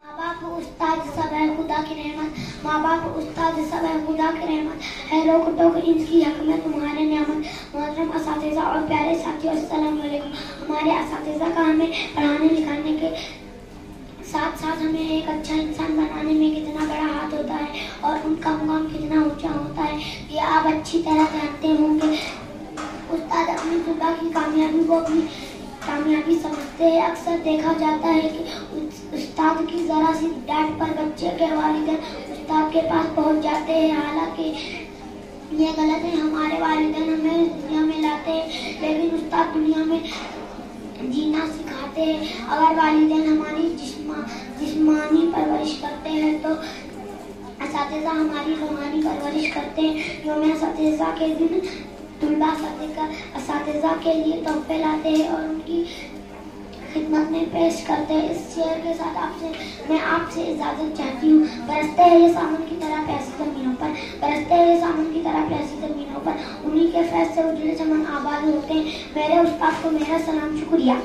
माँ बाप उस्ताद सब है खुदा की रहमत, माँ बाप उस्ताद सब है खुदा की रहमत है, रोक टोक इनकी हक में तुम्हारे नियामत। मोहतरम असातिज़ा और प्यारे साथियों, अस्सलाम वालेकुम। हमारे असातिज़ा का हमें पढ़ाने लिखाने के साथ साथ हमें एक अच्छा इंसान बनाने में कितना बड़ा हाथ होता है और उनका मुकाम कितना ऊंचा होता है, ये आप अच्छी तरह जानते होंगे। उस्ताद अपनी तुल्बा की कामयाबी को अपनी कामयाबी समझते हैं। अक्सर देखा जाता है कि उस्ताद की ज़रा सी डांट पर बच्चे के वालिदैन उस्ताद के पास पहुंच जाते हैं। हालांकि ये गलत है, हमारे वालिदैन हमें दुनिया में लाते हैं लेकिन उस्ताद दुनिया में जीना सिखाते हैं। अगर वालिदैन हमारी जिस्मानी परवरिश करते हैं तो असातिज़ा हमारी रूहानी परवरिश करते हैं। यौम असातिज़ा के दिन तुल्बा असातिज़ा के लिए तोहफे लाते हैं और उनकी खिदमत में पेश करते हैं। इस शेर के साथ मैं आपसे इजाज़त चाहती हूँ। बरसते हैं ये सावन की तरह प्यासी ज़मीनों पर, बरसते हैं ये सावन की तरह प्यासी ज़मीनों पर, उन्हीं के फैज़ से उजले चमन आबाद होते हैं। मेरे उस्ताद को मेरा सलाम, शुक्रिया।